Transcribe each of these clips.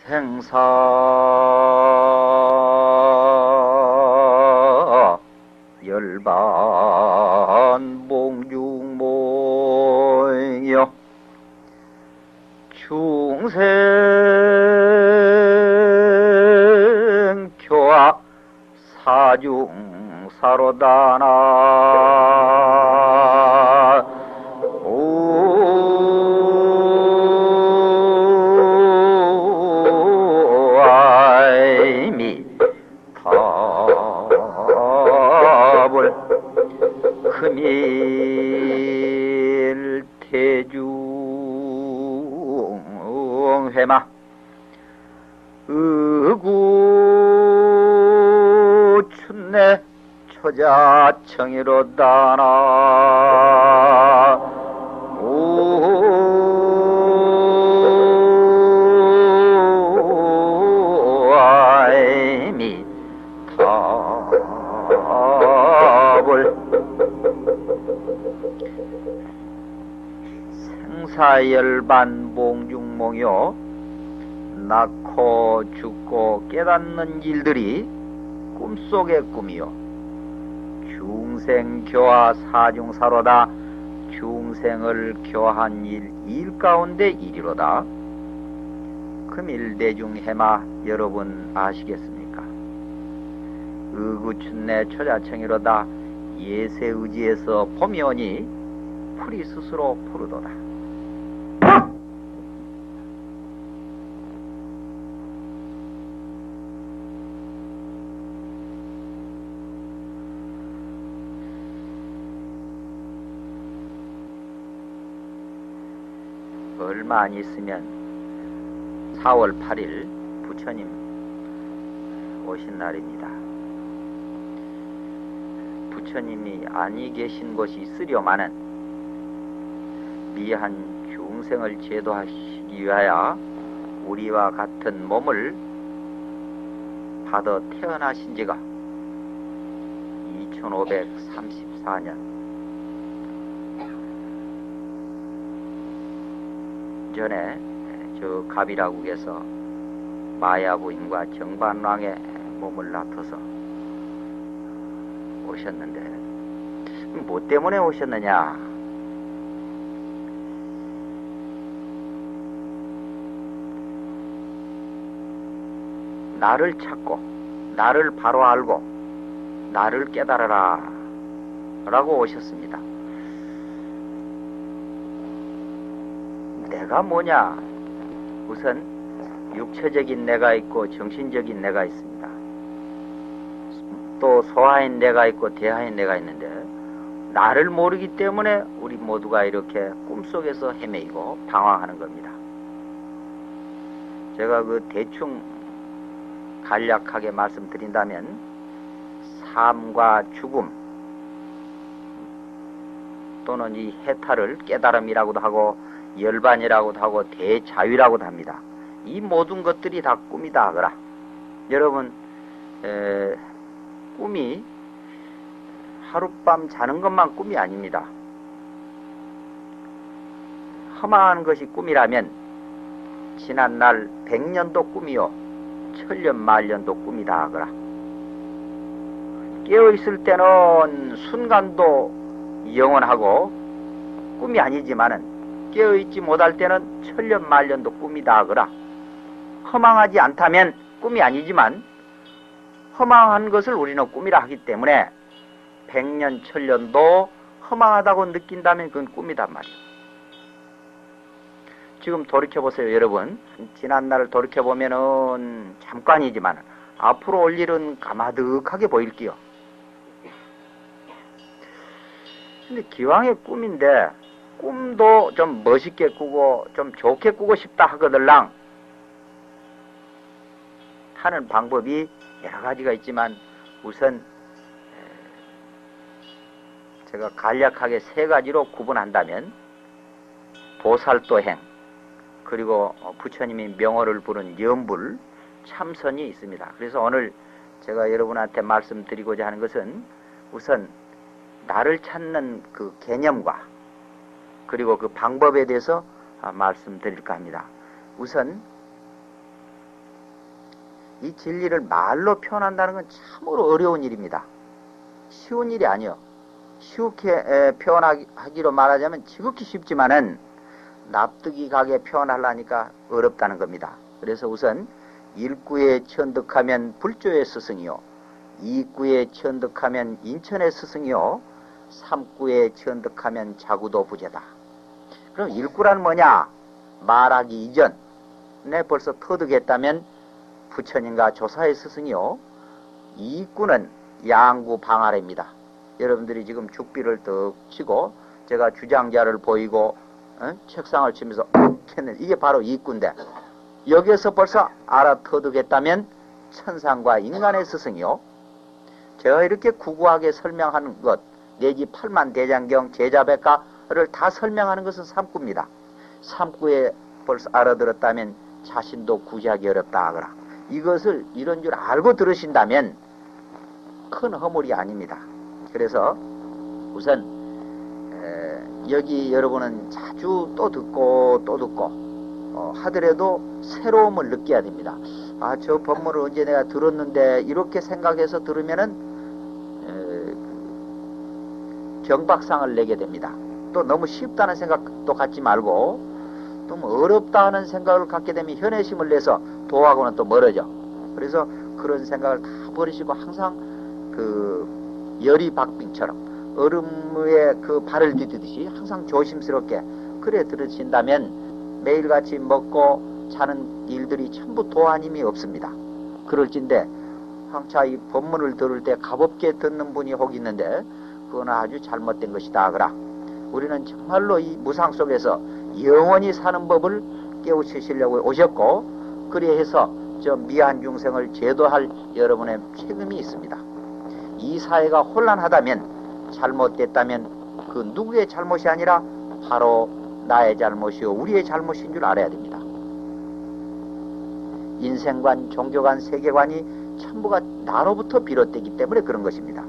생사 열반 봉중모여 중생 교화 사중사로다나 오아이미 답을 금일 태중회마 의구 춘내 초자청이로다나 오아이미 답을 생사열반 봉중몽요 낳고 죽고 깨닫는 일들이 꿈속의 꿈이요 중생교화 사중사로다. 중생을 교화한 일 가운데 일이로다. 금일대중해마 여러분 아시겠습니까? 의구춘내 초자청이로다. 예세의지에서 봄이 오니 풀이 스스로 푸르도다. 얼마 안 있으면 4월 8일 부처님 오신 날입니다. 부처님이 아니 계신 곳이 있으려마는 미한 중생을 제도하시기 위하여 우리와 같은 몸을 받아 태어나신 지가 2534년 전에 저 갑이라국에서 마야부인과 정반왕의 몸을 낳아서 오셨는데 뭐 때문에 오셨느냐? 나를 찾고 나를 바로 알고 나를 깨달아라 라고 오셨습니다. 내가 뭐냐? 우선 육체적인 내가 있고 정신적인 내가 있습니다. 또 소하인 내가 있고 대하인 내가 있는데 나를 모르기 때문에 우리 모두가 이렇게 꿈속에서 헤매이고 방황하는 겁니다. 제가 그 대충 간략하게 말씀드린다면 삶과 죽음 또는 이 해탈을 깨달음이라고도 하고 열반이라고도 하고 대자유라고도 합니다. 이 모든 것들이 다 꿈이다 하거라. 여러분 꿈이 하룻밤 자는 것만 꿈이 아닙니다. 허망한 것이 꿈이라면 지난날 100년도 꿈이요 천년만년도 꿈이다 하거라. 깨어있을 때는 순간도 영원하고 꿈이 아니지만은 깨어있지 못할 때는 천년만년도 꿈이다 하거라. 허망하지 않다면 꿈이 아니지만 허망한 것을 우리는 꿈이라 하기 때문에 100년 천년도 허망하다고 느낀다면 그건 꿈이단 말이에요. 지금 돌이켜보세요 여러분. 지난날을 돌이켜보면은 잠깐이지만 앞으로 올 일은 가마득하게 보일게요. 근데 기왕의 꿈인데 꿈도 좀 멋있게 꾸고 좀 좋게 꾸고 싶다 하거들랑 하는 방법이 여러 가지가 있지만 우선 제가 간략하게 3가지로 구분한다면 보살도행 그리고 부처님이 명호를 부른 염불 참선이 있습니다. 그래서 오늘 제가 여러분한테 말씀드리고자 하는 것은 우선 나를 찾는 그 개념과 그리고 그 방법에 대해서 말씀드릴까 합니다. 우선 이 진리를 말로 표현한다는 건 참으로 어려운 일입니다. 쉬운 일이 아니요. 쉽게 표현하기로 말하자면 지극히 쉽지만은 납득이 가게 표현하려니까 어렵다는 겁니다. 그래서 우선 일구에 천득하면 불조의 스승이요, 이구에 천득하면 인천의 스승이요, 삼구에 천득하면 자구도 부재다. 그럼 일구란 뭐냐? 말하기 이전에 벌써 터득했다면 부처님과 조사의 스승이요, 이구는 양구 방아래입니다. 여러분들이 지금 죽비를 떡 치고 제가 주장자를 보이고 책상을 치면서 했는데 이게 바로 이구인데, 여기에서 벌써 알아터득했다면 천상과 인간의 스승이요, 제가 이렇게 구구하게 설명하는 것 내지 팔만대장경 제자백과를 다 설명하는 것은 삼구입니다. 삼구에 벌써 알아들었다면 자신도 구제하기 어렵다 하거라. 이것을 이런 줄 알고 들으신다면 큰 허물이 아닙니다. 그래서 우선 여기 여러분은 자주 또 듣고 또 듣고 하더라도 새로움을 느껴야 됩니다. 아, 저 법문을 언제 내가 들었는데 이렇게 생각해서 들으면은 경박상을 내게 됩니다. 또 너무 쉽다는 생각도 갖지 말고 너무 어렵다 하는 생각을 갖게 되면 현애심을 내서 도하고는 또 멀어져. 그래서 그런 생각을 다 버리시고 항상 그 열이 박빙처럼 얼음에 그 발을 디디듯이 항상 조심스럽게 그래 들으신다면 매일같이 먹고 자는 일들이 전부 도한 힘이 없습니다. 그럴진데 항차 이 법문을 들을 때 가볍게 듣는 분이 혹 있는데 그건 아주 잘못된 것이다 하거라. 우리는 정말로 이 무상 속에서 영원히 사는 법을 깨우치시려고 오셨고, 그리해서 저 미한 중생을 제도할 여러분의 책임이 있습니다. 이 사회가 혼란하다면, 잘못됐다면 그 누구의 잘못이 아니라 바로 나의 잘못이요 우리의 잘못인 줄 알아야 됩니다. 인생관, 종교관, 세계관이 전부가 나로부터 비롯되기 때문에 그런 것입니다.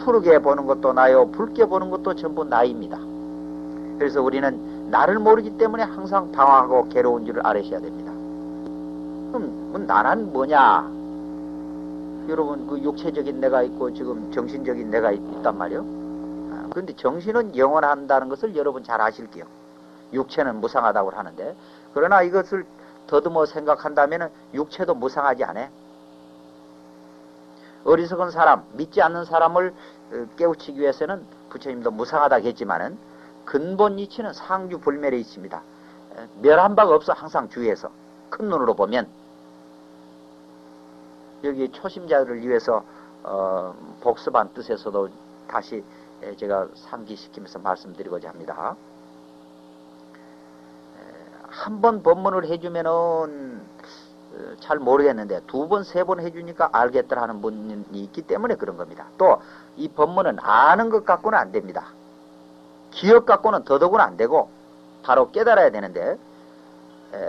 푸르게 보는 것도 나요, 붉게 보는 것도 전부 나입니다. 그래서 우리는 나를 모르기 때문에 항상 방황하고 괴로운 줄을 알으셔야 됩니다. 그럼 나란 뭐냐? 여러분, 그 육체적인 내가 있고 지금 정신적인 내가 있단 말이요. 그런데 정신은 영원한다는 것을 여러분 잘 아실게요. 육체는 무상하다고 하는데, 그러나 이것을 더듬어 생각한다면 육체도 무상하지 않아. 어리석은 사람, 믿지 않는 사람을 깨우치기 위해서는 부처님도 무상하다고 했지만은 근본 이치는 상주불멸에 있습니다. 멸한 바가 없어. 항상 주위에서 큰 눈으로 보면. 여기 초심자들을 위해서 복습한 뜻에서도 다시 제가 상기시키면서 말씀드리고자 합니다. 한 번 법문을 해주면은 잘 모르겠는데 두 번, 세 번 해주니까 알겠더라 하는 분이 있기 때문에 그런 겁니다. 또 이 법문은 아는 것 갖고는 안 됩니다. 기억 갖고는 더더구나 안 되고 바로 깨달아야 되는데,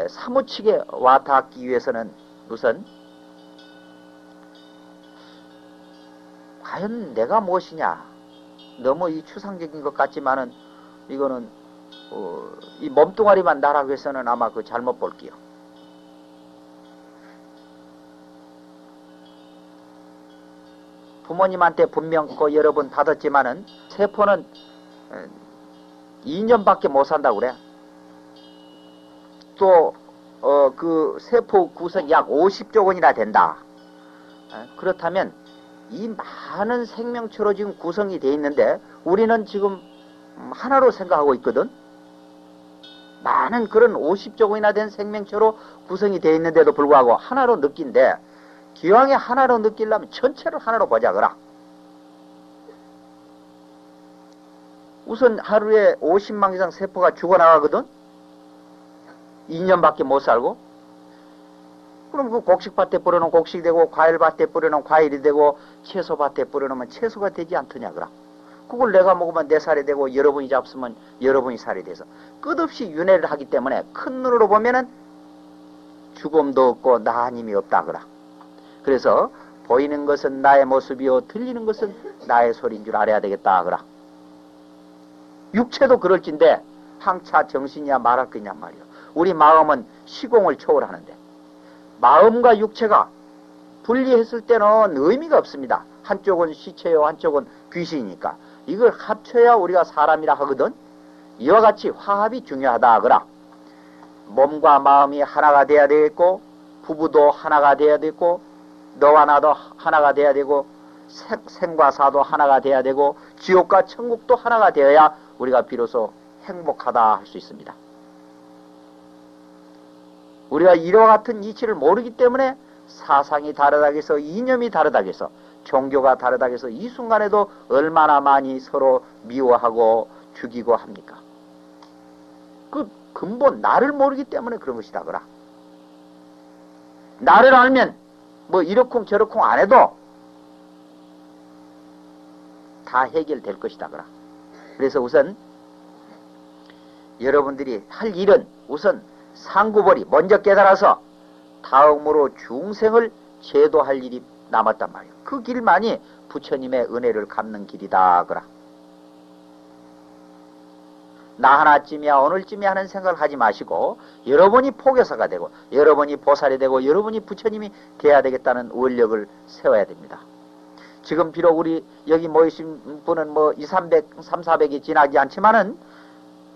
사무치게 와 닿기 위해서는 우선 과연 내가 무엇이냐, 너무 이 추상적인 것 같지만은 이거는 이 몸뚱아리만 나라고 해서는 아마 그 잘못 볼게요. 부모님한테 분명 그 여러 번 받았지만은 세포는 2년밖에 못 산다고 그래. 또 그 세포 구성이 약 50조 원이나 된다. 그렇다면 이 많은 생명체로 지금 구성이 되어 있는데 우리는 지금 하나로 생각하고 있거든. 많은 그런 50조 원이나 된 생명체로 구성이 되어 있는데도 불구하고 하나로 느낀데, 기왕에 하나로 느끼려면 전체를 하나로 보자거라. 우선 하루에 50만 이상 세포가 죽어나가거든. 2년밖에 못 살고. 그럼 그 곡식밭에 뿌려놓으면 곡식이 되고, 과일밭에 뿌려놓으면 과일이 되고, 채소밭에 뿌려놓으면 채소가 되지 않더냐거라. 그걸 내가 먹으면 내 살이 되고, 여러분이 잡수면 여러분이 살이 돼서 끝없이 윤회를 하기 때문에 큰 눈으로 보면은 죽음도 없고 나님이 없다거라. 그래서 보이는 것은 나의 모습이요 들리는 것은 나의 소리인 줄 알아야 되겠다 하거라. 육체도 그럴진데 항차 정신이야 말할 거냐 말이요. 우리 마음은 시공을 초월하는데 마음과 육체가 분리했을 때는 의미가 없습니다. 한쪽은 시체요, 한쪽은 귀신이니까. 이걸 합쳐야 우리가 사람이라 하거든. 이와 같이 화합이 중요하다 하거라. 몸과 마음이 하나가 돼야 되겠고, 부부도 하나가 돼야 되고, 너와 나도 하나가 돼야 되고, 생과 사도 하나가 돼야 되고, 지옥과 천국도 하나가 되어야 우리가 비로소 행복하다 할 수 있습니다. 우리가 이와 같은 이치를 모르기 때문에 사상이 다르다고 해서, 이념이 다르다고 해서, 종교가 다르다고 해서 이 순간에도 얼마나 많이 서로 미워하고 죽이고 합니까? 그 근본 나를 모르기 때문에 그런 것이다 그라. 나를 알면 뭐 이러쿵 저러쿵 안 해도 다 해결될 것이다 그라. 그래서 우선 여러분들이 할 일은 우선 상구벌이 먼저 깨달아서 다음으로 중생을 제도할 일이 남았단 말이에요. 그 길만이 부처님의 은혜를 갚는 길이다 그라. 나 하나쯤이야 오늘쯤이야 하는 생각을 하지 마시고 여러분이 포교사가 되고 여러분이 보살이 되고 여러분이 부처님이 돼야 되겠다는 원력을 세워야 됩니다. 지금 비록 우리 여기 모이신 분은 뭐 300-400이 지나지 않지만은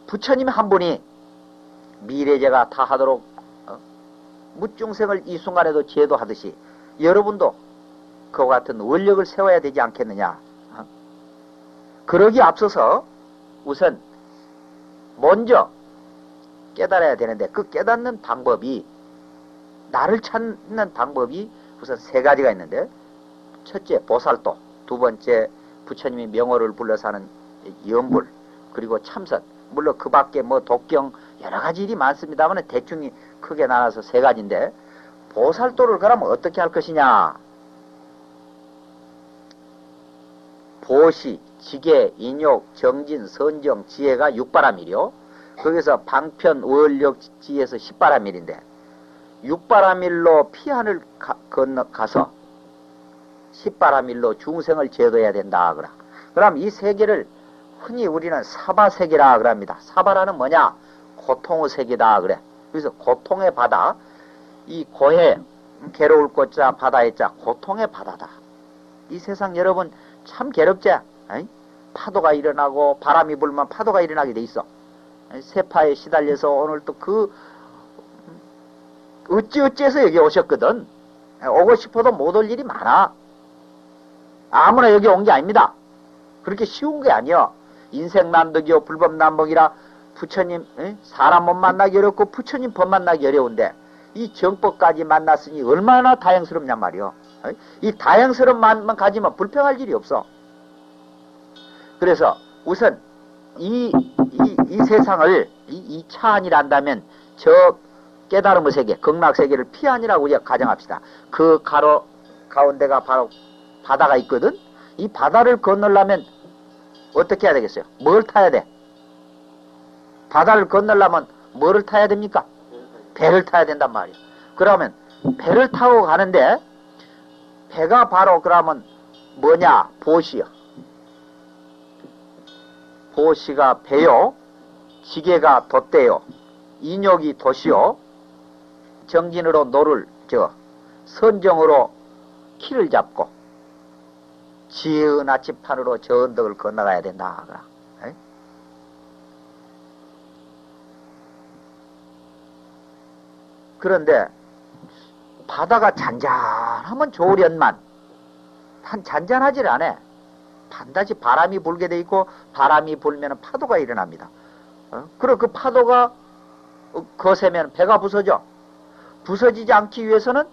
부처님 한 분이 미래제가 다 하도록 무중생을 이 순간에도 제도하듯이 여러분도 그와 같은 원력을 세워야 되지 않겠느냐. 그러기 앞서서 우선 먼저 깨달아야 되는데 그 깨닫는 방법이 나를 찾는 방법이 우선 세 가지가 있는데 첫째 보살도, 두 번째 부처님이 명호를 불러서 하는 염불, 그리고 참선. 물론 그 밖에 뭐 독경 여러 가지 일이 많습니다만 대충 크게 나눠서 세 가지인데 보살도를 그러면 어떻게 할 것이냐. 보시, 지계, 인욕, 정진, 선정, 지혜가 6바라밀이요. 거기서 방편, 원력, 지혜에서 10바라밀인데 6바라밀로 피안을 건너가서 10바라밀로 중생을 제도해야 된다. 그럼 이 세계를 흔히 우리는 사바세계라 그럽니다. 사바라는 뭐냐? 고통의 세계다 그래. 그래서 고통의 바다, 이 고해, 괴로울 꽃자, 바다의 자, 고통의 바다다. 이 세상 여러분 참 괴롭지? 파도가 일어나고 바람이 불면 파도가 일어나게 돼 있어. 세파에 시달려서 오늘 또 어찌어찌해서 여기 오셨거든. 오고 싶어도 못 올 일이 많아. 아무나 여기 온 게 아닙니다. 그렇게 쉬운 게 아니여. 인생 난득이요 불법 난복이라 부처님 사람 못 만나기 어렵고 부처님 법 만나기 어려운데 이 정법까지 만났으니 얼마나 다행스럽냔 말이요. 이 다행스러운 마음만 가지면 불평할 일이 없어. 그래서 우선 이 세상을 이 차안이란다면 저 깨달음의 세계, 극락세계를 피안이라고 우리가 가정합시다. 그 가운데가 바로 바다가 있거든. 이 바다를 건너려면 어떻게 해야 되겠어요? 뭘 타야 돼? 바다를 건너려면 뭐를 타야 됩니까? 배를 타야 된단 말이에요. 그러면 배를 타고 가는데 배가 바로 그러면 뭐냐? 보시요. 보시가 배요. 지게가 돛대요. 인욕이 돛이요. 정진으로 노를 선정으로 키를 잡고 지혜의 나치판으로 저 언덕을 건너가야 된다. 그런데 바다가 잔잔하면 좋으련만 잔잔하질 않아. 반드시 바람이 불게 돼 있고 바람이 불면 파도가 일어납니다. 그리고 그 파도가 거세면 배가 부서져. 부서지지 않기 위해서는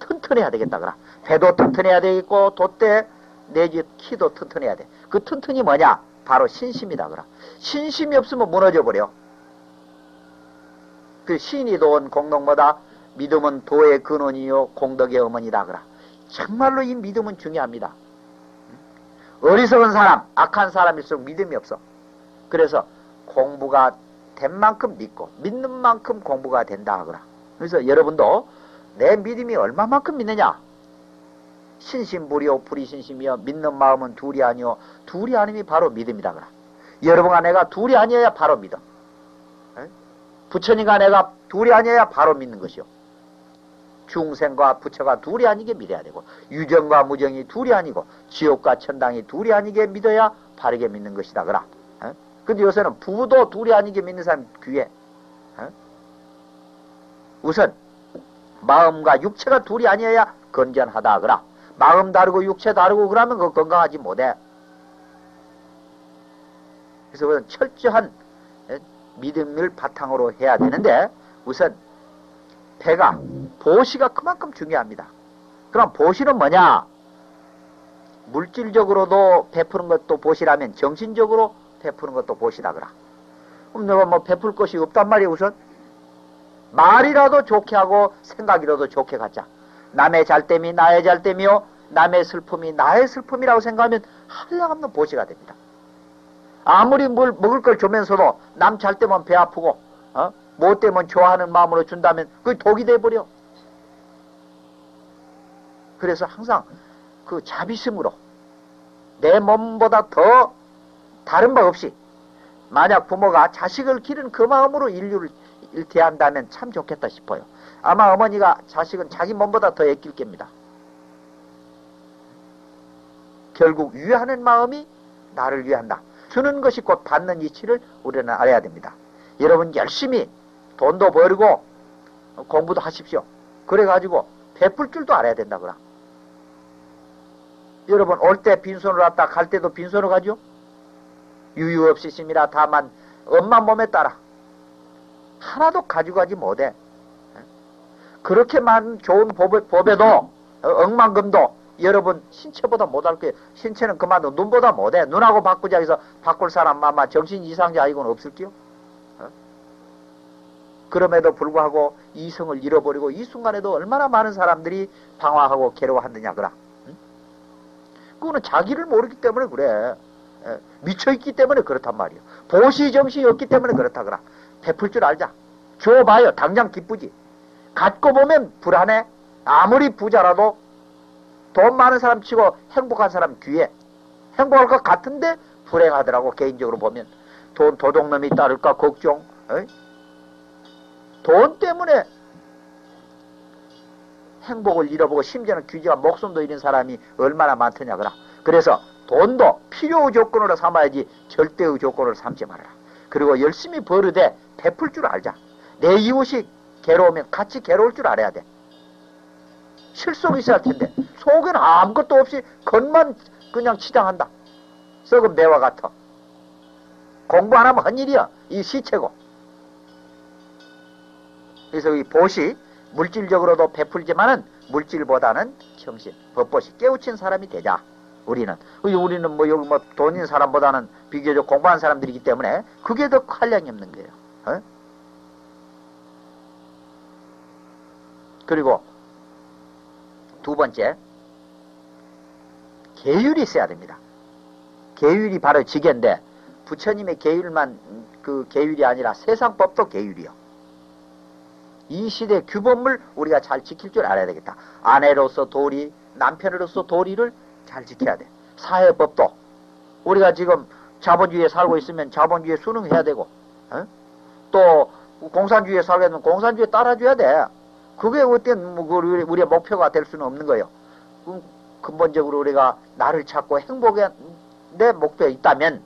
튼튼해야 되겠다. 그라. 배도 튼튼해야 되겠고 돛대 내지 키도 튼튼해야 돼. 그 튼튼이 뭐냐? 바로 신심이다. 그라. 신심이 없으면 무너져 버려. 그 신이 도온 공덕보다 믿음은 도의 근원이요 공덕의 어머니다. 그라. 정말로 이 믿음은 중요합니다. 어리석은 사람, 악한 사람일수록 믿음이 없어. 그래서 공부가 된 만큼 믿고 믿는 만큼 공부가 된다 하거라. 그래서 여러분도 내 믿음이 얼마만큼 믿느냐? 신심불이요 불이신심이요 믿는 마음은 둘이 아니요 둘이 아님이 바로 믿음이다 그라. 여러분과 내가 둘이 아니어야 바로 믿어. 부처님과 내가 둘이 아니어야 바로 믿는 것이요. 중생과 부처가 둘이 아니게 믿어야 되고, 유정과 무정이 둘이 아니고, 지옥과 천당이 둘이 아니게 믿어야 바르게 믿는 것이다 그라. 근데 요새는 부부도 둘이 아니게 믿는 사람이 귀해. 우선 마음과 육체가 둘이 아니어야 건전하다 그라. 마음 다르고 육체 다르고 그러면 그거 건강하지 못해. 그래서 우선 철저한 믿음을 바탕으로 해야 되는데, 우선 배가 보시가 그만큼 중요합니다. 그럼 보시는 뭐냐? 물질적으로도 베푸는 것도 보시라면 정신적으로 베푸는 것도 보시다 그라. 그럼 내가 뭐 베풀 것이 없단 말이야. 우선 말이라도 좋게 하고 생각이라도 좋게 갖자. 남의 잘됨이 나의 잘됨이요, 남의 슬픔이 나의 슬픔이라고 생각하면 한량없는 보시가 됩니다. 아무리 뭘 먹을 걸 주면서도 남 잘되면 배 아프고 뭐 때문에 좋아하는 마음으로 준다면 그게 독이 돼버려. 그래서 항상 그 자비심으로 내 몸보다 더 다른 바 없이, 만약 부모가 자식을 기른 그 마음으로 인류를 대한다면 참 좋겠다 싶어요. 아마 어머니가 자식은 자기 몸보다 더 애낄 겁니다. 결국 위하는 마음이 나를 위한다. 주는 것이 곧 받는 이치를 우리는 알아야 됩니다. 여러분 열심히 돈도 벌고 공부도 하십시오. 그래가지고 베풀 줄도 알아야 된다 그라. 여러분 올 때 빈손으로 왔다 갈 때도 빈손으로 가죠? 유유 없이 심이라 다만 엄마 몸에 따라 하나도 가져가지 못해. 그렇게 많은 좋은 법에도 억만금도 여러분 신체보다 못할 거예요. 신체는 그만둬 눈보다 못해. 눈하고 바꾸자 해서 바꿀 사람 아마 정신 이상자 아니고는 없을게요. 그럼에도 불구하고 이성을 잃어버리고 이 순간에도 얼마나 많은 사람들이 방황하고 괴로워하느냐 그라. 그거는 자기를 모르기 때문에 그래. 미쳐있기 때문에 그렇단 말이에요. 보시정신이 없기 때문에 그렇다 그라. 베풀 줄 알자. 줘봐요. 당장 기쁘지. 갖고 보면 불안해. 아무리 부자라도 돈 많은 사람 치고 행복한 사람 귀해. 행복할 것 같은데 불행하더라고. 개인적으로 보면 돈 도둑놈이 따를까 걱정. 돈 때문에 행복을 잃어보고 심지어는 귀재가 목숨도 잃은 사람이 얼마나 많더냐 그라. 그래서 돈도 필요 조건으로 삼아야지 절대의 조건으로 삼지 말아라. 그리고 열심히 버르되 베풀 줄 알자. 내 이웃이 괴로우면 같이 괴로울 줄 알아야 돼. 실속이 있어야 할 텐데 속에는 아무것도 없이 겉만 그냥 치장한다. 썩은 배와 같아. 공부 안 하면 헛일이야. 이 시체고. 그래서 이 보시 물질적으로도 베풀지만은 물질보다는 정신, 법보시 깨우친 사람이 되자. 우리는 뭐 여기 뭐 돈 있는 사람보다는 비교적 공부한 사람들이기 때문에 그게 더 한량이 없는 거예요. 그리고 두 번째, 계율이 있어야 됩니다. 계율이 바로 지계인데 부처님의 계율만 그 계율이 아니라 세상법도 계율이요. 이 시대 규범을 우리가 잘 지킬 줄 알아야 되겠다. 아내로서 도리, 남편으로서 도리를 잘 지켜야 돼. 사회법도 우리가 지금 자본주의에 살고 있으면 자본주의에 순응해야 되고, 또 공산주의에 살게 되면 공산주의에 따라줘야 돼. 그게 어떤 우리의 목표가 될 수는 없는 거예요. 근본적으로 우리가 나를 찾고 행복의 내 목표에 있다면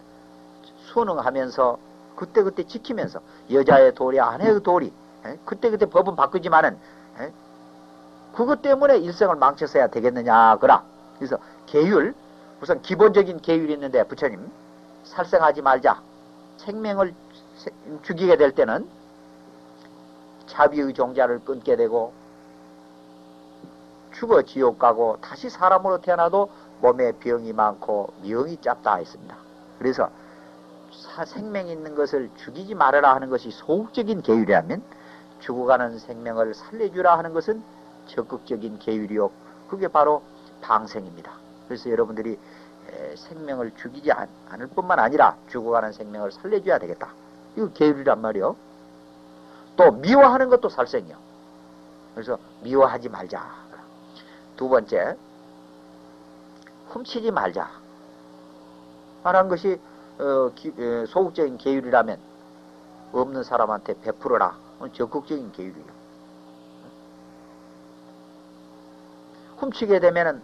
순응하면서 그때그때 지키면서 여자의 도리, 아내의 도리, 그때그때 법은 바꾸지만은 그것 때문에 일생을 망쳐서야 되겠느냐 그라. 그래서 계율, 우선 기본적인 계율이 있는데 부처님 살생하지 말자. 생명을 죽이게 될 때는 자비의 종자를 끊게 되고 죽어 지옥 가고 다시 사람으로 태어나도 몸에 병이 많고 미형이 짧다 했습니다. 그래서 생명 있는 것을 죽이지 말아라 하는 것이 소극적인 계율이라면 죽어가는 생명을 살려주라 하는 것은 적극적인 계율이요. 그게 바로 방생입니다. 그래서 여러분들이 생명을 죽이지 않을 뿐만 아니라 죽어가는 생명을 살려줘야 되겠다. 이거 계율이란 말이요. 또 미워하는 것도 살생이요. 그래서 미워하지 말자. 두 번째, 훔치지 말자. 말한 것이 소극적인 계율이라면 없는 사람한테 베풀어라. 적극적인 계율이요. 훔치게 되면은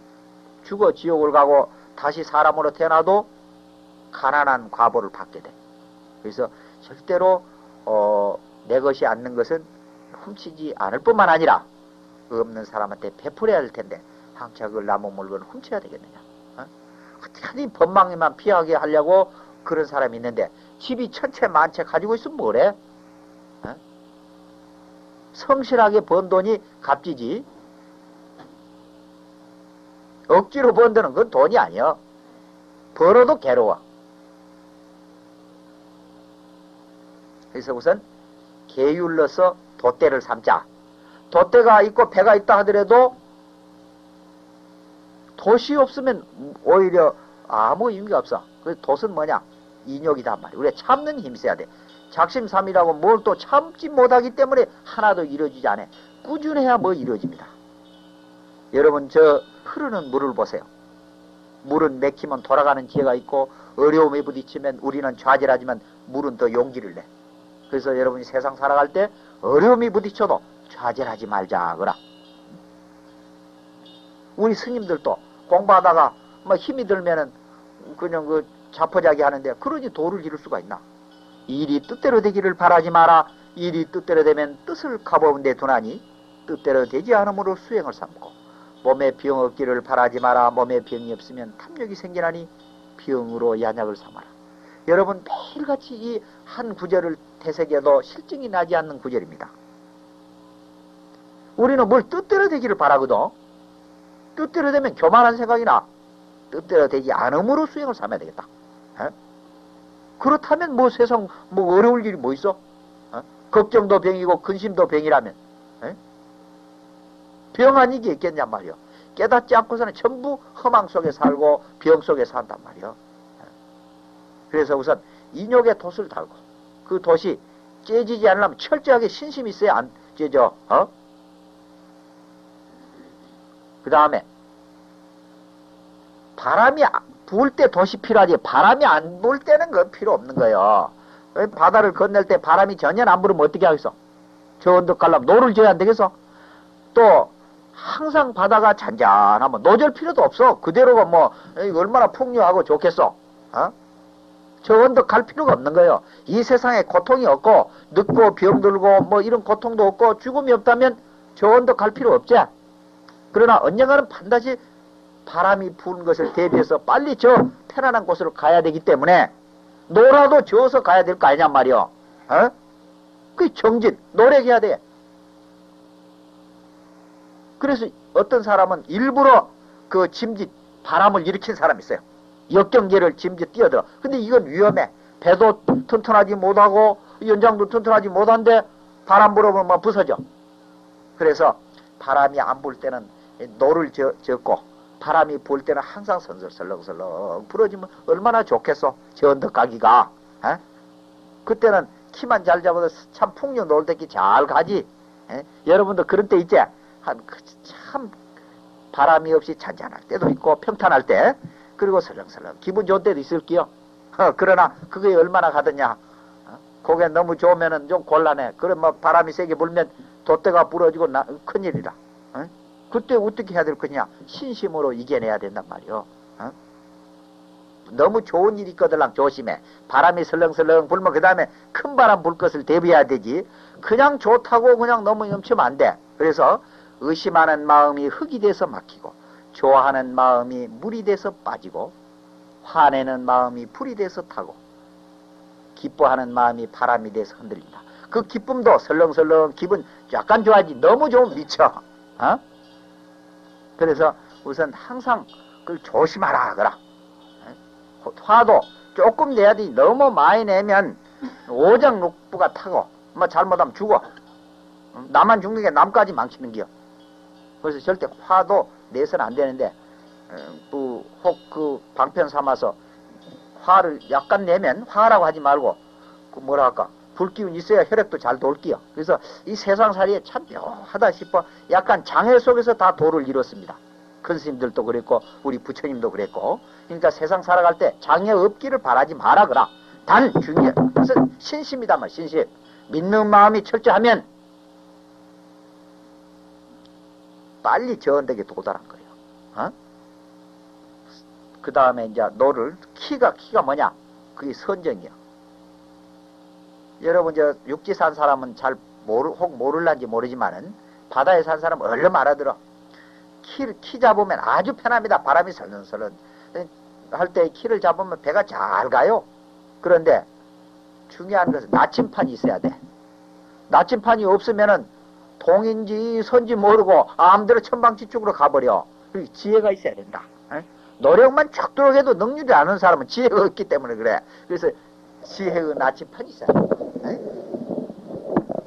죽어 지옥을 가고 다시 사람으로 태어나도 가난한 과보를 받게 돼. 그래서 절대로 내 것이 않는 것은 훔치지 않을 뿐만 아니라 없는 사람한테 베풀어야 할 텐데 항차 그걸 남은 물건을 훔쳐야 되겠느냐. 어떻게든 법망에만 피하게 하려고 그런 사람이 있는데 집이 천채 만채 가지고 있으면 뭐래? 성실하게 번 돈이 값지지. 억지로 번 돈은 그건 돈이 아니야. 벌어도 괴로워. 그래서 우선 계율로서 돛대를 삼자. 돛대가 있고 배가 있다 하더라도 돛이 없으면 오히려 아무 의미가 없어. 그 돛은 뭐냐? 인욕이단 말이야. 우리가 참는 힘 써야 돼. 작심삼일하고 뭘 또 참지 못하기 때문에 하나도 이루어지지 않아. 꾸준해야 뭐 이루어집니다. 여러분 저 흐르는 물을 보세요. 물은 맥히면 돌아가는 지혜가 있고 어려움에 부딪히면 우리는 좌절하지만 물은 더 용기를 내. 그래서 여러분이 세상 살아갈 때 어려움이 부딪혀도 좌절하지 말자 그라. 우리 스님들도 공부하다가 뭐 힘이 들면은 그냥 그 자포자기 하는데 그러니 도를 이룰 수가 있나? 일이 뜻대로 되기를 바라지 마라. 일이 뜻대로 되면 뜻을 가보은데 두나니 뜻대로 되지 않으므로 수행을 삼고 몸에 병 없기를 바라지 마라. 몸에 병이 없으면 탐욕이 생기나니 병으로 양약을 삼아라. 여러분 매일같이 이 한 구절을 되새겨도 실증이 나지 않는 구절입니다. 우리는 뭘 뜻대로 되기를 바라거든. 뜻대로 되면 교만한 생각이 나. 뜻대로 되지 않음으로 수행을 삼아야 되겠다. 에? 그렇다면 뭐 세상 뭐 어려울 일이 뭐 있어? 걱정도 병이고 근심도 병이라면 병 아닌 게 있겠냔 말이요. 깨닫지 않고서는 전부 허망 속에 살고 병 속에 산단 말이요. 그래서 우선 인욕의 돛을 달고 그 돛이 째지지 않으려면 철저하게 신심이 있어야 안 째져. 그 다음에 바람이 부을 때 돛이 필요하지 바람이 안 불 때는 그 필요 없는 거예요. 바다를 건널 때 바람이 전혀 안 불으면 어떻게 하겠어? 저 언덕 가려면 노를 져야 안 되겠어? 또 항상 바다가 잔잔하면 노절 필요도 없어. 그대로가 뭐 얼마나 풍요하고 좋겠어. 저 언덕 갈 필요가 없는 거예요. 이 세상에 고통이 없고 늙고 병들고 뭐 이런 고통도 없고 죽음이 없다면 저 언덕 갈 필요 없지. 그러나 언젠가는 반드시 바람이 부는 것을 대비해서 빨리 저 편안한 곳으로 가야 되기 때문에 노라도 저어서 가야 될 거 아니냔 말이요. 그 정진 노력해야 돼. 그래서 어떤 사람은 일부러 그 짐짓 바람을 일으킨 사람이 있어요. 역경계를 짐짓 뛰어들어. 근데 이건 위험해. 배도 튼튼하지 못하고 연장도 튼튼하지 못한데 바람 불어보면 막 부서져. 그래서 바람이 안 불 때는 노를 젓고 바람이 불 때는 항상 설렁설렁 불어지면 얼마나 좋겠어. 저 언덕 가기가. 그때는 키만 잘 잡아도 참 풍류 놀 때끼 잘 가지. 여러분도 그런 때 있지? 참 바람이 없이 잔잔할 때도 있고 평탄할 때 그리고 설렁설렁 기분 좋은 때도 있을게요. 그러나 그게 얼마나 가더냐. 그게 너무 좋으면은 좀 곤란해. 그럼 뭐 바람이 세게 불면 돛대가 부러지고 큰일이라. 그때 어떻게 해야 될 거냐? 신심으로 이겨내야 된단 말이요. 너무 좋은 일이 있거들랑 조심해. 바람이 설렁설렁 불면 그 다음에 큰 바람 불 것을 대비해야 되지. 그냥 좋다고 그냥 너무 넘치면 안 돼. 그래서 의심하는 마음이 흙이 돼서 막히고 좋아하는 마음이 물이 돼서 빠지고 화내는 마음이 불이 돼서 타고 기뻐하는 마음이 바람이 돼서 흔들린다. 그 기쁨도 설렁설렁 기분 약간 좋아하지 너무 좋으면 미쳐. 그래서 우선 항상 그걸 조심하라 그라. 화도 조금 내야 돼. 너무 많이 내면 오장육부가 타고 뭐 잘못하면 죽어. 나만 죽는 게 남까지 망치는 기요. 그래서 절대 화도 내서는 안 되는데 혹 그 방편 삼아서 화를 약간 내면 화라고 하지 말고 그 뭐라 할까 불기운 있어야 혈액도 잘 돌기요. 그래서 이 세상살이에 참 묘하다 싶어. 약간 장애 속에서 다 도를 이뤘습니다. 큰 스님들도 그랬고 우리 부처님도 그랬고. 그러니까 세상 살아갈 때 장애 없기를 바라지 마라 그라. 단 중요한 것은 신심이다 말. 신심. 믿는 마음이 철저하면 빨리 저언덕에 도달한 거예요. 어? 그 다음에 이제 노를 키가 뭐냐? 그게 선정이야. 여러분 저 육지 산 사람은 잘 혹 모를란지 모르지만은 바다에 산 사람은 얼른 알아들어. 키 잡으면 아주 편합니다. 바람이 설렁설렁 할 때 키를 잡으면 배가 잘 가요. 그런데 중요한 것은 나침판이 있어야 돼. 나침판이 없으면은 동인지 선지 모르고 아무대로 천방지축으로 가버려. 그리고 지혜가 있어야 된다. 에? 노력만 척도록 해도 능률이 않은 사람은 지혜가 없기 때문에 그래. 그래서 지혜의 나침판이 있어야 된다.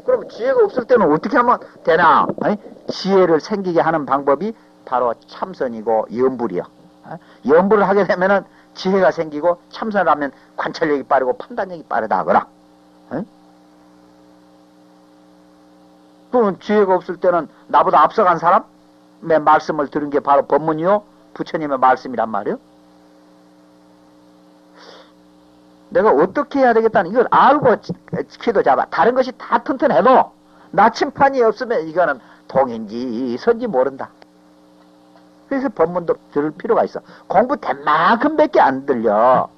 그럼 지혜가 없을 때는 어떻게 하면 되나? 에? 지혜를 생기게 하는 방법이 바로 참선이고 염불이요. 염불을 하게 되면은 지혜가 생기고 참선을 하면 관찰력이 빠르고 판단력이 빠르다 하거라. 그러면 지혜가 없을 때는 나보다 앞서간 사람의 말씀을 들은 게 바로 법문이요 부처님의 말씀이란 말이요. 내가 어떻게 해야 되겠다는 이걸 알고 키도 잡아. 다른 것이 다 튼튼해도 나침판이 없으면 이거는 동인지 선지 모른다. 그래서 법문도 들을 필요가 있어. 공부된 만큼밖에 안 들려.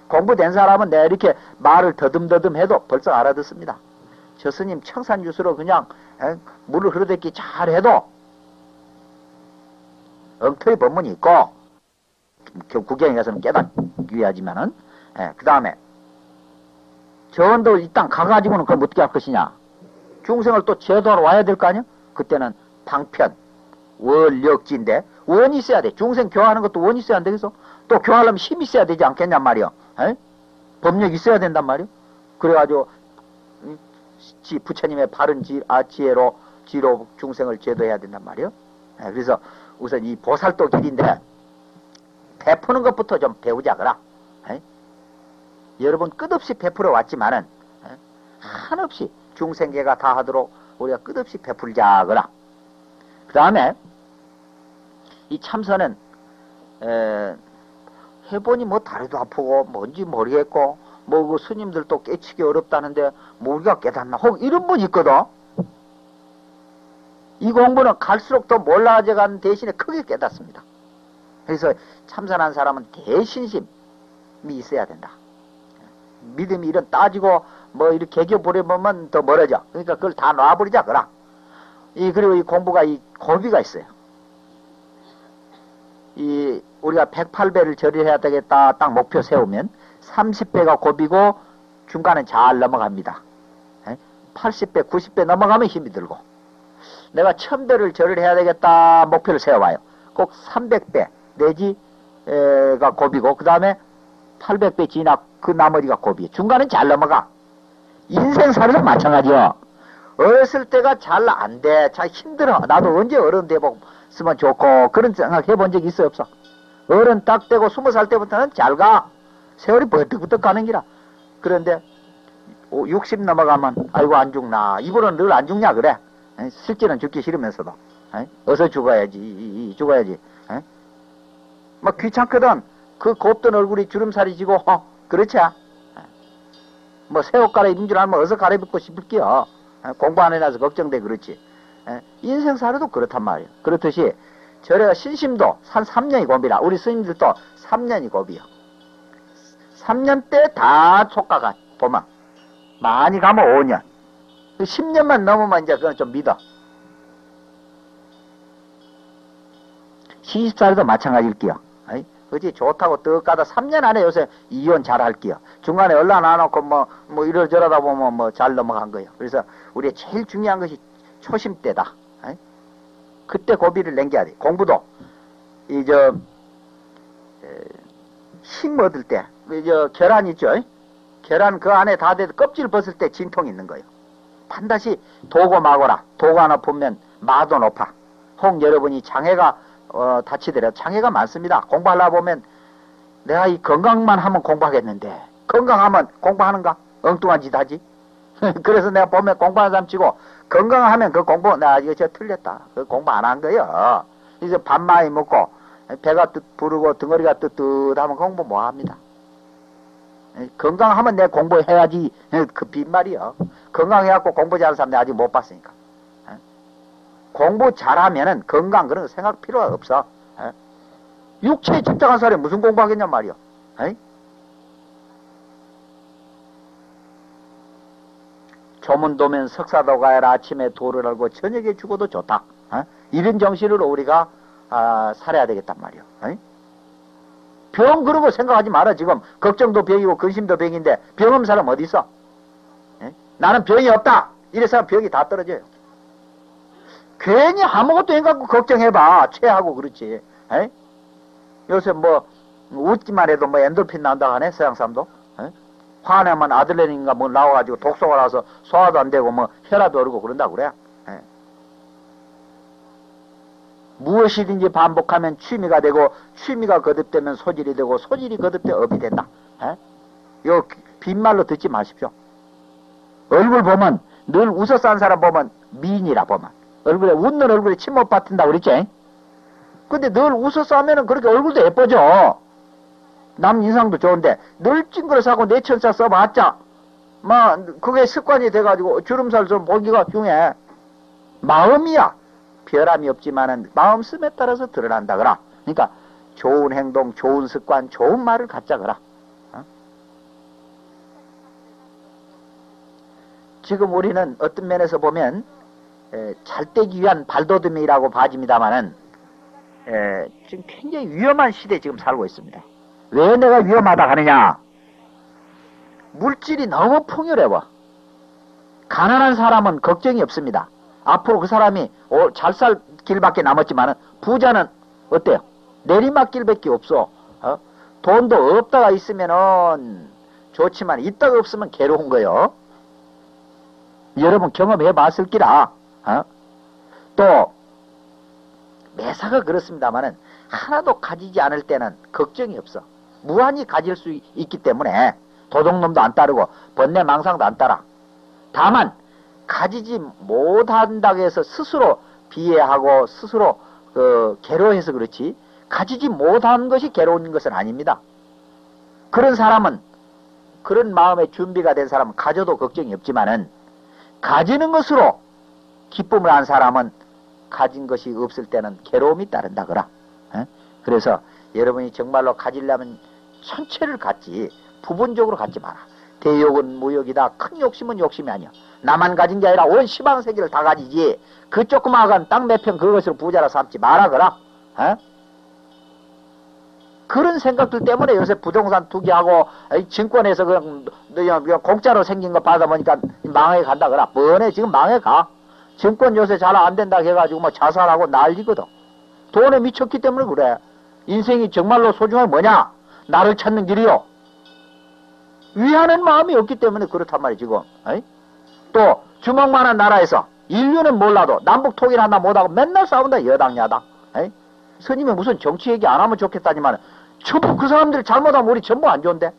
공부된 사람은 내가 이렇게 말을 더듬더듬 해도 벌써 알아듣습니다. 저 스님 청산유수로 그냥 물을 흐르듯이 잘 해도 엉터리 법문이 있고 구경에 가서는 깨닫기 하지만은 그 다음에 저언도 이 땅 가가지고는 그럼 어떻게 할 것이냐. 중생을 또 제도하러 와야 될 거 아니야. 그때는 방편 월력지인데 원이 있어야 돼. 중생 교화하는 것도 원이 있어야 안 되겠어? 또 교화하려면 힘이 있어야 되지 않겠냔 말이야. 법력이 있어야 된단 말이야. 그래가지고 부처님의 바른 지혜로 중생을 제도해야 된단 말이야. 그래서 우선 이 보살도 길인데 베푸는 것부터 좀 배우자 그라. 여러분 끝없이 베풀어 왔지만은 한없이 중생계가 다 하도록 우리가 끝없이 베풀자 그라. 그 다음에 이 참선은 해보니 뭐 다리도 아프고 뭔지 모르겠고 뭐 그 스님들도 깨치기 어렵다는데 뭐 우리가 깨닫나 혹 이런 분이 있거든. 이 공부는 갈수록 더 몰라져 가는 대신에 크게 깨닫습니다. 그래서 참선한 사람은 대신심이 있어야 된다. 믿음이 이런 따지고 뭐 이렇게 개겨버리면 더 멀어져. 그러니까 그걸 다 놔버리자 그라. 그리고 이 공부가 이 고비가 있어요. 우리가 108배를 절일해야 되겠다 딱 목표 세우면 30배가 고비고 중간에 잘 넘어갑니다. 80배, 90배 넘어가면 힘이 들고 내가 1000배를 절일해야 되겠다 목표를 세워봐요. 꼭 300배 내지가 고비고 그 다음에 800배 지나 그 나머지가 고비. 중간은 잘 넘어가. 인생살이도 마찬가지요. 어렸을 때가 잘 안 돼. 잘 힘들어. 나도 언제 어른 돼보면 좋고 그런 생각 해본 적이 있어 없어? 어른 딱 되고 20살 때부터는 잘 가. 세월이 버뜩버뜩 가는 기라. 그런데 60 넘어가면 아이고 안 죽나. 이분은 늘 안 죽냐 그래. 실제는 죽기 싫으면서도 어서 죽어야지. 막 귀찮거든. 그 곱던 얼굴이 주름살이 지고 그렇지? 뭐 새 옷 갈아입은 줄 알면 어서 갈아입고 싶을게요. 공부 안 해놔서 걱정돼 그렇지. 인생사례도 그렇단 말이에요. 그렇듯이 절에가 신심도 한 3년이 고비라. 우리 스님들도 3년이 고비요. 3년 때 다 촉각가 보면 많이 가면 5년 10년만 넘으면 이제 그건 좀 믿어. 시집살이도 마찬가지일게요. 그지 좋다고 떡 가다 3년 안에 요새 이혼 잘 할게요. 중간에 연락 안 놓고 뭐 이러저러다 보면 뭐 잘 넘어간 거예요. 그래서 우리 제일 중요한 것이 초심 때다. 그때 고비를 남겨야 돼. 공부도 힘 얻을 때 계란 있죠. 계란 그 안에 다 돼도 껍질 벗을 때 진통이 있는 거예요. 반드시 도고 마거라. 도고 하나 보면 마도 높아. 혹 여러분이 장애가 다치더라도 장애가 많습니다. 공부하려고 보면 내가 이 건강만 하면 공부하겠는데 건강하면 공부하는가? 엉뚱한 짓 하지. 그래서 내가 보면 공부하는 사람 치고 건강하면 그 공부 이거 저 틀렸다. 그 공부 안 한 거예요. 그래서 밥 많이 먹고 배가 부르고 덩어리가 뜨뜻하면 공부 뭐 합니다. 건강하면 내 공부해야지. 그 빈말이요. 건강해갖고 공부 잘하는 사람 내가 아직 못 봤으니까. 공부 잘하면은 건강 그런 거 생각 필요가 없어. 에? 육체에 집착한 사람이 무슨 공부하겠냔 말이야. 에? 조문도면 석사도 가야라. 아침에 도를 알고 저녁에 죽어도 좋다. 에? 이런 정신으로 우리가 살아야 되겠단 말이야. 에? 병 그런 거 생각하지 마라. 지금 걱정도 병이고 근심도 병인데 병 없는 사람 어디 있어? 에? 나는 병이 없다. 이래서 병이 다 떨어져요. 괜히 아무것도 안 갖고 걱정해봐. 체하고 그렇지. 에? 요새 뭐 웃기만 해도 뭐 엔돌핀 나온다고 하네. 서양 사람도. 에? 화내면 아들레닌가 뭐 나와가지고 독소가 나서 소화도 안 되고 뭐 혈압이 오르고 그런다고 그래. 에? 무엇이든지 반복하면 취미가 되고 취미가 거듭되면 소질이 되고 소질이 거듭되 업이 된다. 에? 요 빈말로 듣지 마십시오. 얼굴 보면 늘 웃어 싼 사람 보면 미인이라 보면 얼굴에 웃는 얼굴에 침 못 받힌다 그랬지. 근데 늘 웃어 싸면은 그렇게 얼굴도 예뻐져. 남 인상도 좋은데 늘 찡그려 하고 내천사 써봤자 막 그게 습관이 돼가지고 주름살 좀 보기가 흉해. 마음이야. 별함이 없지만은 마음 씀에 따라서 드러난다 그라. 그러니까 좋은 행동, 좋은 습관, 좋은 말을 갖자 그라. 어? 지금 우리는 어떤 면에서 보면 잘되기 위한 발돋움이라고 봐집니다만은 지금 굉장히 위험한 시대에 지금 살고 있습니다. 왜 내가 위험하다 하느냐? 물질이 너무 풍요로워. 가난한 사람은 걱정이 없습니다. 앞으로 그 사람이 잘 살 길밖에 남았지만은 부자는 어때요? 내리막길밖에 없어. 돈도 없다가 있으면은 좋지만 있다가 없으면 괴로운 거요. 여러분 경험해 봤을 기라. 또 매사가 그렇습니다만은 하나도 가지지 않을 때는 걱정이 없어. 무한히 가질 수 있기 때문에 도둑놈도 안 따르고 번뇌 망상도 안 따라. 다만 가지지 못한다고 해서 스스로 비애하고 스스로 괴로워해서 그렇지 가지지 못한 것이 괴로운 것은 아닙니다. 그런 사람은 그런 마음의 준비가 된 사람은 가져도 걱정이 없지만은 가지는 것으로 기쁨을 한 사람은 가진 것이 없을 때는 괴로움이 따른다 그라. 그래서 여러분이 정말로 가지려면 전체를 갖지 부분적으로 갖지 마라. 대욕은 무욕이다. 큰 욕심은 욕심이 아니야. 나만 가진 게 아니라 온 시방세계를 다 가지지. 그 조그마한 땅 몇 평 그것으로 부자라 삼지 마라 그라. 그런 생각들 때문에 요새 부동산 투기하고 증권에서 그냥 공짜로 생긴 거 받아보니까 망해 간다 그라. 뻔해 지금 망해 가. 증권 요새 잘 안 된다 해가지고 뭐 자살하고 난리거든. 돈에 미쳤기 때문에 그래. 인생이 정말로 소중한 게 뭐냐? 나를 찾는 길이요. 위하는 마음이 없기 때문에 그렇단 말이야 지금. 또 주먹만한 나라에서 인류는 몰라도 남북 통일 하나 못하고 맨날 싸운다 여당 야당. 스님이 무슨 정치 얘기 안 하면 좋겠다지만 전부 그 사람들이 잘못하면 우리 전부 안 좋은데.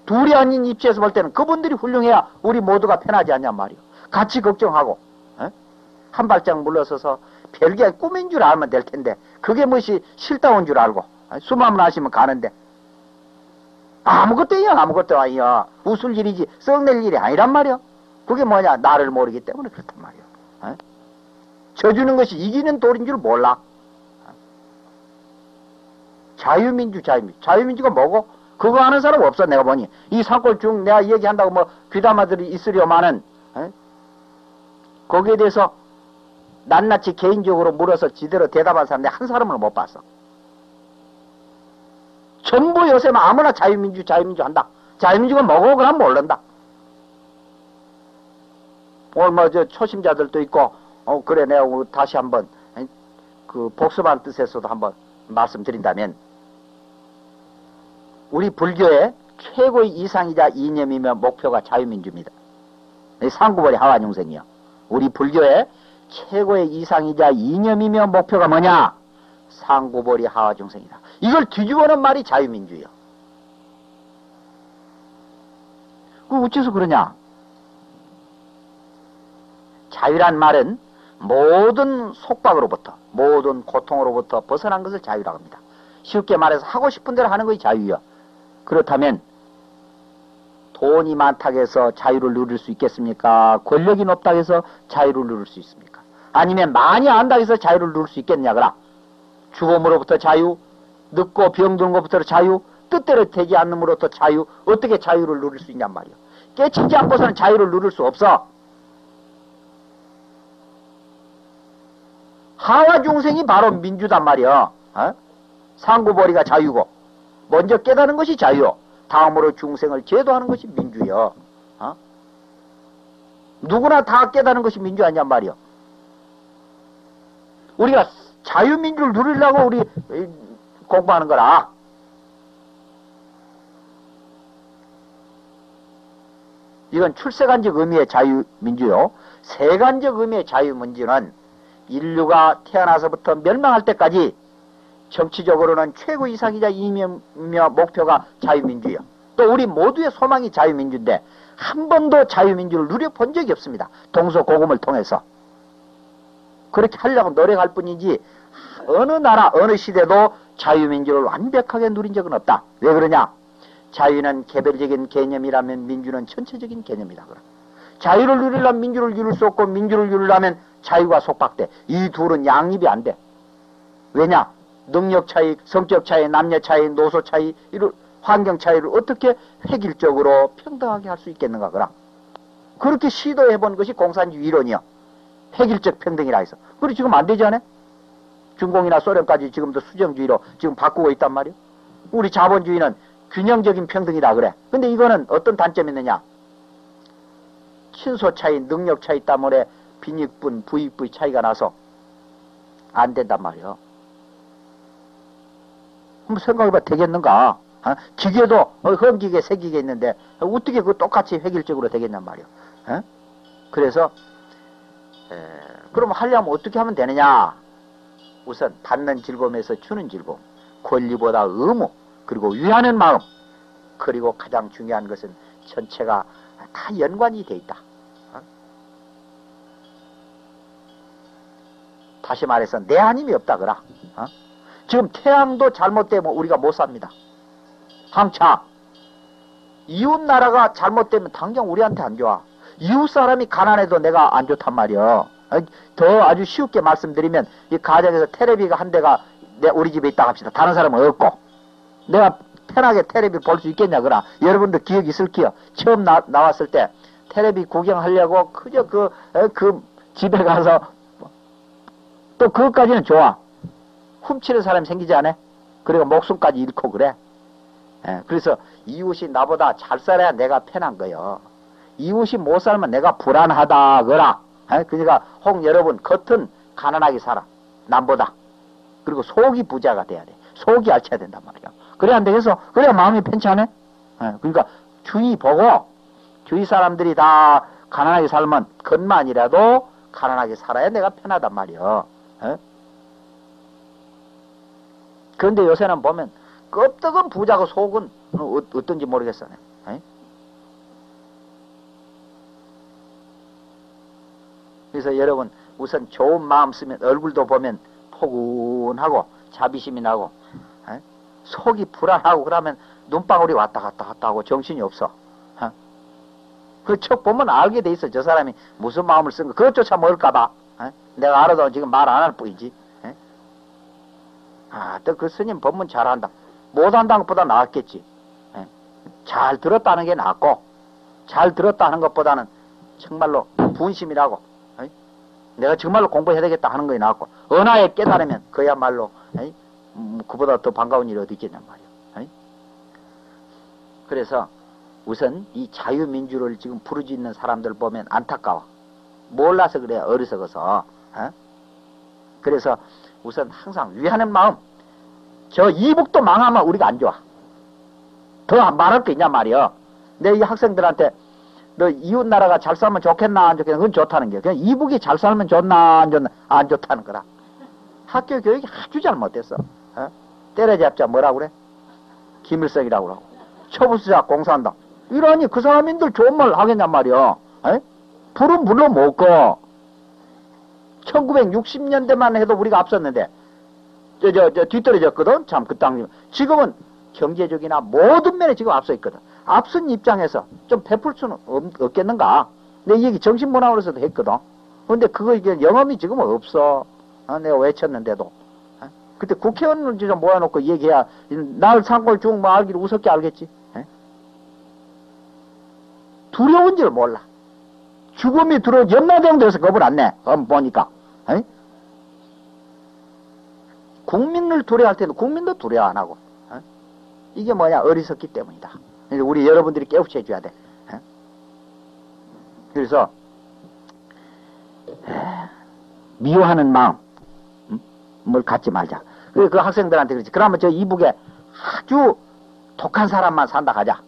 둘이 아닌 입지에서 볼 때는 그분들이 훌륭해야 우리 모두가 편하지 않냔 말이야. 같이 걱정하고 한 발짝 물러서서 별게 꿈인 줄 알면 될 텐데 그게 무엇이 싫다온 줄 알고 수만 하시면 가는데 아무것도 아니야. 웃을 일이지 썩낼 일이 아니란 말이야. 그게 뭐냐? 나를 모르기 때문에 그렇단 말이야. 져주는 것이 이기는 돌인 줄 몰라. 자유민주가 뭐고? 그거 아는 사람 없어. 내가 보니 이 산골중 내가 얘기한다고 뭐 귀담아들이 있으려마는 거기에 대해서 낱낱이 개인적으로 물어서 지대로 대답한 사람 내가 한 사람을 못 봤어. 전부 요새 아무나 자유민주 한다. 자유민주가 뭐고 그럼 모른다. 오늘 뭐 저 초심자들도 있고 그래 내가 다시 한번 그 복습한 뜻에서도 한번 말씀드린다면 우리 불교의 최고의 이상이자 이념이며 목표가 자유민주입니다. 상구벌이 하완용생이요. 우리 불교의 최고의 이상이자 이념이며 목표가 뭐냐? 상구벌이 하완용생이다. 이걸 뒤집어놓은 말이 자유민주예요. 그 어째서 그러냐? 자유란 말은 모든 속박으로부터 모든 고통으로부터 벗어난 것을 자유라고 합니다. 쉽게 말해서 하고 싶은 대로 하는 것이 자유예요. 그렇다면 돈이 많다고 해서 자유를 누릴 수 있겠습니까? 권력이 높다고 해서 자유를 누릴 수 있습니까? 아니면 많이 안다고 해서 자유를 누릴 수 있겠냐, 그라. 죽음으로부터 자유, 늙고 병드는 것부터 자유, 뜻대로 되지 않음으로부터 자유, 어떻게 자유를 누릴 수 있냔 말이야. 깨치지 않고서는 자유를 누릴 수 없어. 하와 중생이 바로 민주단 말이야. 어? 상구보리가 자유고, 먼저 깨닫는 것이 자유, 다음으로 중생을 제도하는 것이 민주여. 어? 누구나 다 깨닫는 것이 민주 아니냔 말이야. 우리가 자유민주를 누리려고 우리 공부하는 거라. 이건 출세간적 의미의 자유민주요. 세간적 의미의 자유민주는 인류가 태어나서부터 멸망할 때까지 정치적으로는 최고 이상이자 이념이며 목표가 자유민주요. 또 우리 모두의 소망이 자유민주인데 한 번도 자유민주를 누려본 적이 없습니다. 동서고금을 통해서. 그렇게 하려고 노력할 뿐이지 어느 나라 어느 시대도 자유민주를 완벽하게 누린 적은 없다. 왜 그러냐? 자유는 개별적인 개념이라면 민주는 전체적인 개념이다. 자유를 누리려면 민주를 누릴 수 없고 민주를 누리려면 자유가 속박돼. 이 둘은 양립이 안 돼. 왜냐? 능력 차이, 성적 차이, 남녀 차이, 노소 차이, 이런 환경 차이를 어떻게 획일적으로 평등하게 할 수 있겠는가 그라. 그렇게 시도해본 것이 공산주의 이론이야. 획일적 평등이라 해서. 그리고 지금 안 되지 않아? 중공이나 소련까지 지금도 수정주의로 지금 바꾸고 있단 말이야. 우리 자본주의는 균형적인 평등이다 그래. 근데 이거는 어떤 단점이 있느냐? 친소 차이, 능력 차이 때문에 빈익분, 부익부의 차이가 나서 안 된단 말이야. 한번 생각해봐. 되겠는가? 어? 기계도 험기계, 새기계 있는데 어떻게 그 똑같이 획일적으로 되겠냔 말이야. 어? 그래서 그럼 하려면 어떻게 하면 되느냐? 우선 받는 즐거움에서 주는 즐거움, 권리보다 의무, 그리고 위하는 마음, 그리고 가장 중요한 것은 전체가 다 연관이 돼 있다. 어? 다시 말해서 내 아님이 없다 그라. 어? 지금 태양도 잘못되면 우리가 못 삽니다. 항차 이웃 나라가 잘못되면 당장 우리한테 안 좋아. 이웃 사람이 가난해도 내가 안 좋단 말이야. 더 아주 쉽게 말씀드리면 이 가정에서 테레비가 한 대가 우리 집에 있다 합시다. 다른 사람은 없고 내가 편하게 테레비 볼 수 있겠냐 그라. 여러분도 기억 있을게요. 처음 나왔을 때 테레비 구경하려고 그저 그 집에 가서 또 그것까지는 좋아. 훔치는 사람이 생기지 않아? 그리고 목숨까지 잃고 그래. 그래서 이웃이 나보다 잘 살아야 내가 편한 거요. 이웃이 못 살면 내가 불안하다 그라. 그러니까 혹 여러분 겉은 가난하게 살아. 남보다. 그리고 속이 부자가 돼야 돼. 속이 알쳐야 된단 말이야. 그래야 안 되겠어. 그래야 마음이 편찮네. 그러니까 주위 보고 주위 사람들이 다 가난하게 살면 겉만이라도 가난하게 살아야 내가 편하단 말이야. 그런데 요새는 보면 껍데기는 부자고 속은 어떤지 모르겠어. 그래서 여러분 우선 좋은 마음 쓰면 얼굴도 보면 포근하고 자비심이 나고 속이 불안하고 그러면 눈방울이 왔다 갔다 하고 정신이 없어. 그 척 보면 알게 돼 있어. 저 사람이 무슨 마음을 쓴 거. 그것조차 모를까봐. 내가 알아도 지금 말 안 할 뿐이지. 또 그 스님 법문 잘한다. 못한다는 것보다 나았겠지. 잘 들었다는 게 낫고 잘 들었다는 것보다는 정말로 분심이라고 내가 정말로 공부해야 되겠다 하는 거에 나왔고 언하에 깨달으면 그야말로 그보다 더 반가운 일이 어디 있겠냔 말이야. 그래서 우선 이 자유민주를 지금 부르짖는 사람들 보면 안타까워. 몰라서 그래. 어리석어서. 그래서 우선 항상 위하는 마음. 저 이북도 망하면 우리가 안 좋아. 더 말할 게 있냐 말이야. 내 이 학생들한테 너 이웃 나라가 잘 살면 좋겠나 안 좋겠나 그건 좋다는 게 그냥 이북이 잘 살면 좋나 안 좋다는 거라. 학교 교육이 아주 잘못됐어. 때려잡자 뭐라고 그래? 김일성이라고 그러고 초부수자 공산당 이러니 그 사람인들 좋은 말 하겠냔 말이야. 불은 물로 못 꺼. 1960년대만 해도 우리가 앞섰는데 뒤떨어졌거든. 참 그 땅 지금은 경제적이나 모든 면에 지금 앞서 있거든. 앞선 입장에서 좀 베풀 수는 없겠는가? 내 얘기 정신문화로서도 했거든. 근데 그거 이게 영험이 지금 없어. 내가 외쳤는데도. 그때 국회의원을 좀 모아놓고 얘기해야 날 산골 중뭐 알기를 우습게 알겠지. 두려운 줄 몰라. 죽음이 두려워. 염라대왕도에서 겁을 안 내. 보니까. 국민을 두려워할 때도 국민도 두려워 안 하고. 이게 뭐냐? 어리석기 때문이다. 우리 여러분들이 깨우쳐 해줘야 돼. 그래서 미워하는 마음 뭘 갖지 말자. 그 학생들한테 그러지. 그러면 저 이북에 아주 독한 사람만 산다 가자.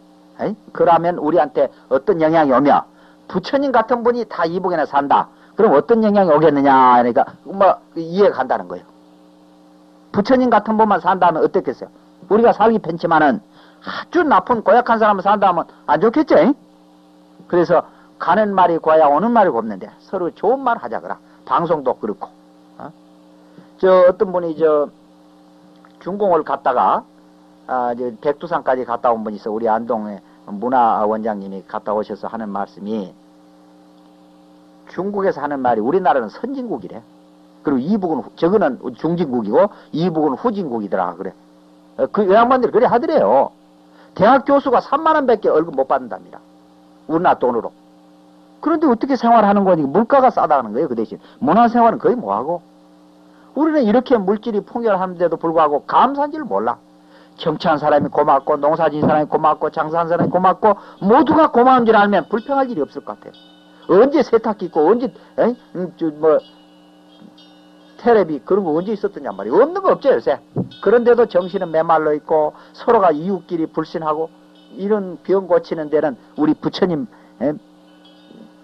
그러면 우리한테 어떤 영향이 오며 부처님 같은 분이 다 이북에나 산다. 그럼 어떤 영향이 오겠느냐. 그러니까 뭐 이해가 간다는 거예요. 부처님 같은 분만 산다면 어떻겠어요? 우리가 살기 편치만은 아주 나쁜 고약한 사람을 산다 하면 안 좋겠죠? 그래서 가는 말이 고야 오는 말이 곱는데 서로 좋은 말 하자 그라. 방송도 그렇고. 어떤 분이 중공을 갔다가 백두산까지 갔다 온 분이 있어. 우리 안동의 문화원장님이 갔다 오셔서 하는 말씀이 중국에서 하는 말이 우리나라는 선진국이래. 그리고 이북은 저거는 중진국이고 이북은 후진국이더라 그래. 그 양반들이 그래 하더래요. 대학 교수가 3만 원밖에 월급 못 받는답니다. 우리나라 돈으로. 그런데 어떻게 생활하는 거니? 물가가 싸다는 거예요. 그 대신 문화생활은 거의 뭐하고. 우리는 이렇게 물질이 풍요하는데도 불구하고 감사한 줄 몰라. 정치한 사람이 고맙고 농사진 사람이 고맙고 장사한 사람이 고맙고 모두가 고마운 줄 알면 불평할 일이 없을 것 같아요. 언제 세탁기 있고 언제 테레비 그런 거 언제 있었더냐 말이에요. 없는 거 없죠 요새. 그런데도 정신은 메말라 있고 서로가 이웃끼리 불신하고 이런 병 고치는 데는 우리 부처님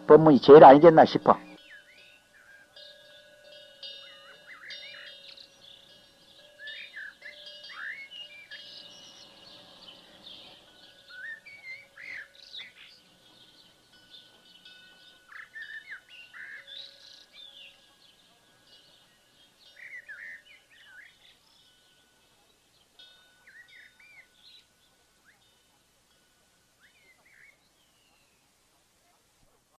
법문이 제일 아니겠나 싶어.